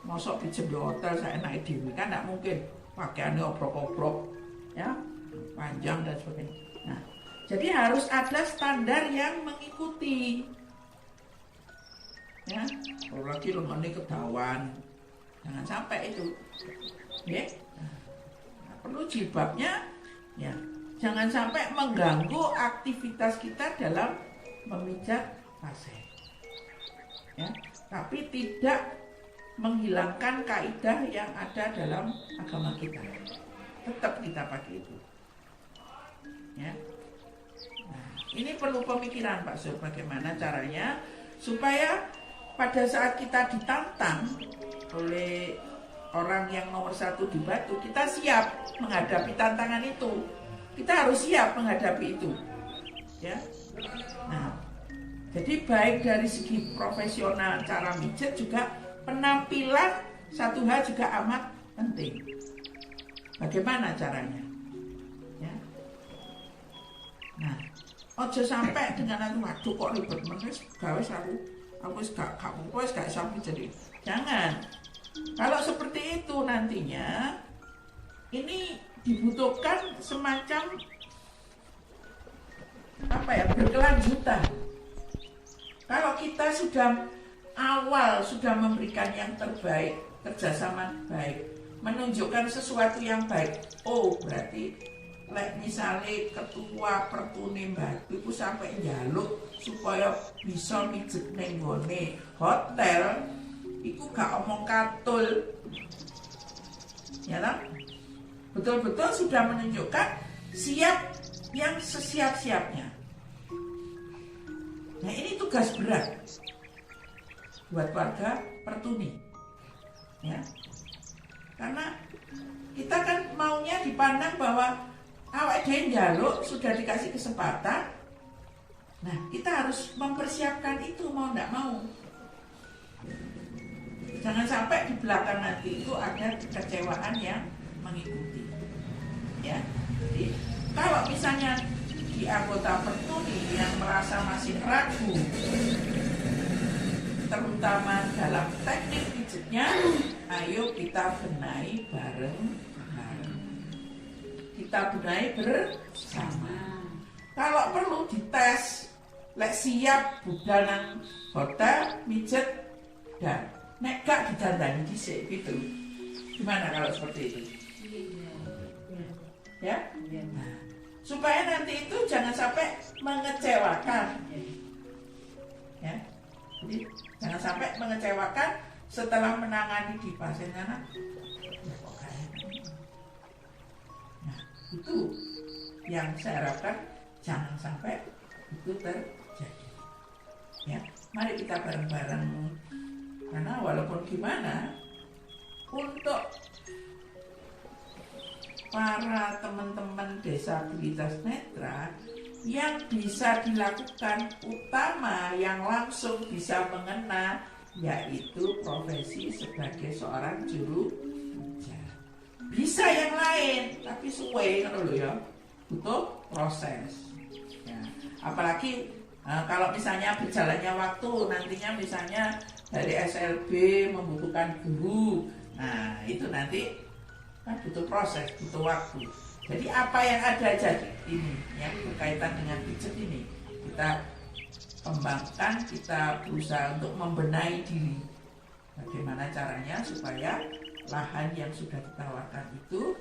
Masuk pijat di hotel saya naik dewi kan tidak mungkin. Pakaiannya obrok-obrok, ya, panjang dan sebagainya. Nah, jadi harus ada standar yang mengikuti. Ya, kalau lagi lengannya ketahuan, jangan sampai itu. Ya, nah, perlu jilbabnya, ya, jangan sampai mengganggu aktivitas kita dalam memijat pasien. Ya, tapi tidak menghilangkan kaidah yang ada dalam agama kita. Tetap kita pakai itu. Ya. Nah, ini perlu pemikiran Pak Sur, bagaimana caranya supaya pada saat kita ditantang oleh orang yang nomor 1 di Batu, kita siap menghadapi tantangan itu. Kita harus siap menghadapi itu. Ya. Nah, jadi baik dari segi profesional cara mijet juga penampilan satu hal juga amat penting. Bagaimana caranya? Ya. Nah, ojo sampai dengan waduh kok ribet menes gawe aku wis gak sampai jadi. Jangan. Kalau seperti itu nantinya ini dibutuhkan semacam apa ya, berkelanjutan. Kalau kita sudah awal sudah memberikan yang terbaik, kerjasama baik, menunjukkan sesuatu yang baik, oh berarti misalnya ketua Pertuni Batu itu sampai njaluk supaya bisa mijet ning nggone hotel, itu gak omong katul, ya lah, betul-betul sudah menunjukkan siap yang sesiap-siapnya. Nah ini tugas berat buat warga Pertuni, ya, karena kita kan maunya dipandang bahwa awak dhewe njaluk sudah dikasih kesempatan, Nah, kita harus mempersiapkan itu mau tidak mau. Jangan sampai di belakang nanti itu ada kekecewaan yang mengikuti. Ya, jadi kalau misalnya di anggota Pertuni yang merasa masih ragu, terutama dalam teknik pijatnya, ayo kita benahi bareng-bareng. Kita benahi bersama. Kalau perlu dites, lek siap budal nang hotel mijet dan nek gak didandani dhisik gitu. Gimana kalau seperti itu? Ya? Nah, supaya nanti itu jangan sampai mengecewakan. Ya. Jadi jangan sampai mengecewakan setelah menangani di pasien anak. Nah, itu yang saya harapkan jangan sampai itu terjadi. Ya, mari kita bareng-bareng. Karena walaupun gimana, untuk para teman-teman disabilitas netra yang bisa dilakukan utama yang langsung bisa mengena yaitu profesi sebagai seorang juru pijat. Bisa yang lain tapi suwe kan lho ya, butuh proses. Ya, apalagi kalau misalnya berjalannya waktu nantinya misalnya dari SLB membutuhkan guru, nah itu nanti kan butuh proses, butuh waktu. Jadi apa yang ada jadi ini yang berkaitan dengan pijat ini kita kembangkan, kita berusaha untuk membenahi diri. Bagaimana caranya supaya lahan yang sudah ditawarkan itu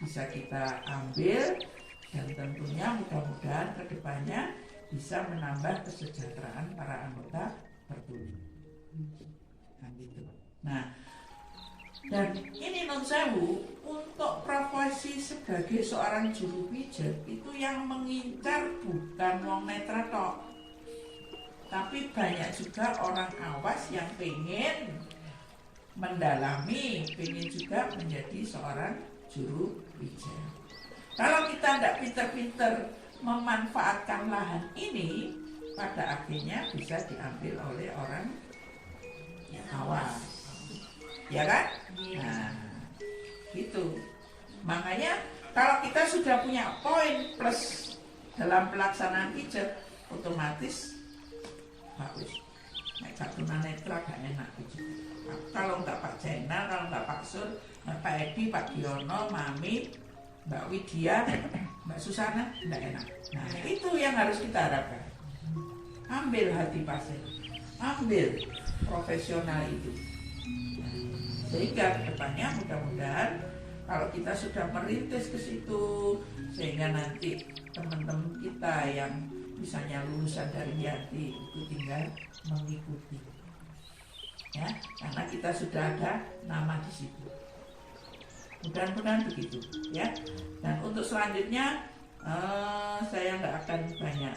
bisa kita ambil dan tentunya mudah-mudahan kedepannya bisa menambah kesejahteraan para anggota Pertuni. Nah, dan ini non sewu untuk profesi sebagai seorang juru pijat itu yang mengincar bukan wong netra tok, tapi banyak juga orang awas yang pengen mendalami, pengen juga menjadi seorang juru pijat. Kalau kita tidak pinter-pinter memanfaatkan lahan ini, pada akhirnya bisa diambil oleh orang yang awas. Ya kan? Nah, gitu. Makanya kalau kita sudah punya poin plus dalam pelaksanaan pijat, otomatis bagus. Nek gak tunanetra gak enak pijat. Kalau nggak Pak Jenal, kalau nggak Pak Sur, Pak Edi, Pak Giono, Mami, Mbak Widya, Mbak Susana, nggak enak. Nah, itu yang harus kita harapkan. Ambil hati pasien, ambil profesional itu. Sehingga kedepannya mudah-mudahan kalau kita sudah merintis ke situ, sehingga nanti teman-teman kita yang misalnya lulusan dari Yati itu tinggal mengikuti, ya, karena kita sudah ada nama di situ. Mudah-mudahan begitu, ya. Dan untuk selanjutnya saya nggak akan banyak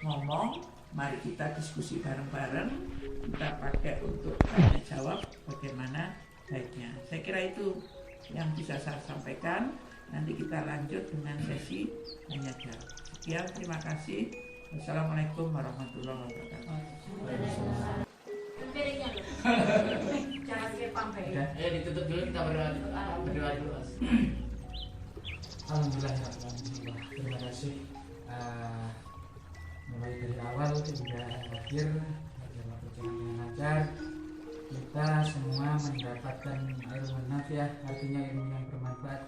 ngomong. Mari kita diskusi bareng-bareng. Kita pakai untuk tanya jawab bagaimana baiknya. Saya kira itu yang bisa saya sampaikan. Nanti kita lanjut dengan sesi tanya jawab. Sekian, terima kasih. Wassalamualaikum warahmatullahi wabarakatuh. Jangan sampai. Ya ditutup dulu, kita berdoa dulu. Alhamdulillah, terima kasih. Mulai dari awal hingga akhir adalah perjalanan yang lancar. Kita semua mendapatkan ilmu nafiah, artinya ilmu yang bermanfaat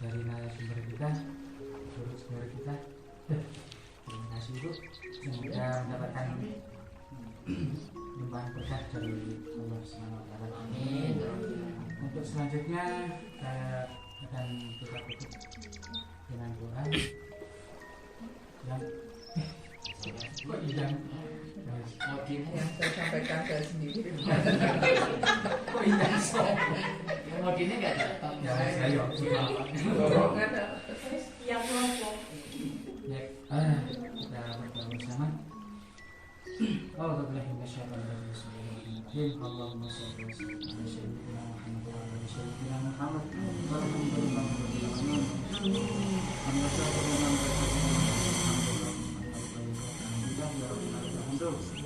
dari narasumber kita, guru kita. Terima kasih Bu. Semoga mendapatkan limpahan berkah dari Allah SWT. Amin. Untuk selanjutnya akan kita tutup dengan doa yang kok yang Yang saya sampaikan saya sendiri. kok yang Yang modinnya nggak datang. ya saya Dorongan Yang kelompok. ya kita berdoa bersama. A'udzubillahi minasyaitonir rajim. Allahumma shalli ala sayyidina Muhammad wa ala sayyidina Muhammad. Alhamdulillah.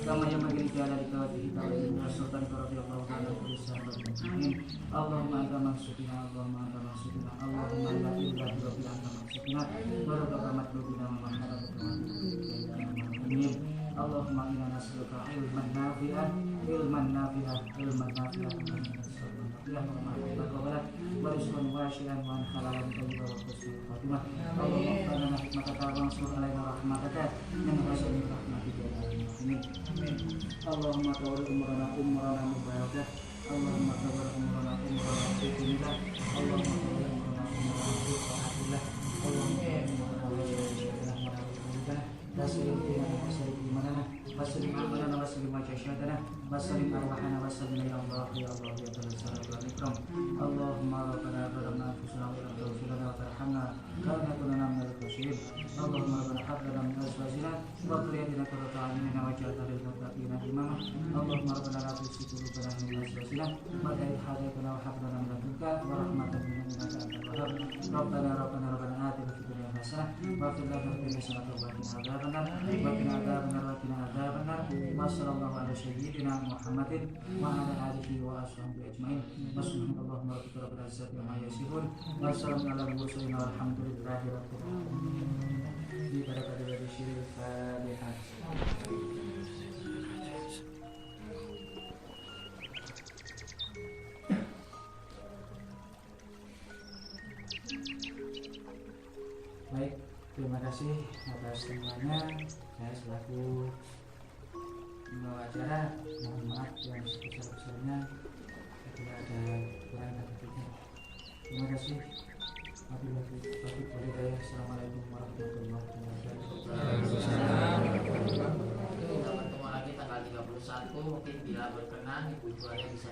kama yanbaghi li jalali wajhika wa li sultanika radhiyallahu ta'ala anhu. Allahumma anta maksudina, Allahumma anta maksudina, Allahumma la ilaha illa anta maksudina wa rabbaka matlubina wa maharabaka wa Allahumma inna nas'aluka ilman nafi'an ya Muhammad wa rizqan wasi'an wa halalan thayyiban wa husnul khatimah. Allahumma lana hikmataka wa ansur alaina rahmataka min hasanati rahmatika ya alamin. Allahumma tawalla umrana mubarakah. Allahumma tawalla umrana fiqhillah. Allahumma tawalla umrana fiqhillah. Wassalim amalana wassalim wajahsyadana wassalim arwahana wassalim ya Allah ya Allah ya Tuhan ikram. Allahumma rabbana zalamna anfusana wa lam taghfir lana wa tarhamna lanakunanna minal khasirin. Allahumma rabbana hab lana min azwajina wa dhurriyyatina qurrata a'yunin waj'alna lil muttaqina imama. Allahumma rabbana la tuzigh qulubana ba'da idh hadaytana wa hadina wa hab lana min ladunka rahmatan innaka antal wahhab. Rabbana atina fid dunya hasanah wa fil akhirati hasanah wa qina adzaban nar. Wa sallallahu ala sayyidina Muhammadin wa ala alihi wa ashabihi ajmain. Subhanallahumma wa bihamdihi rabbil izzati amma yasifun. Wa salamun ala mursalin walhamdulillahi rabbil alamin. Di pada syiril Fatihah. Baik, terima kasih atas semuanya. Saya selaku pembawa acara mohon maaf yang sebesar-besarnya apabila ada kurang dan lebihnya. Terima kasih. Assalamualaikum warahmatullahi wabarakatuh. Kita bertemu lagi tanggal 31, mungkin bila berkenan Ibu Juanya bisa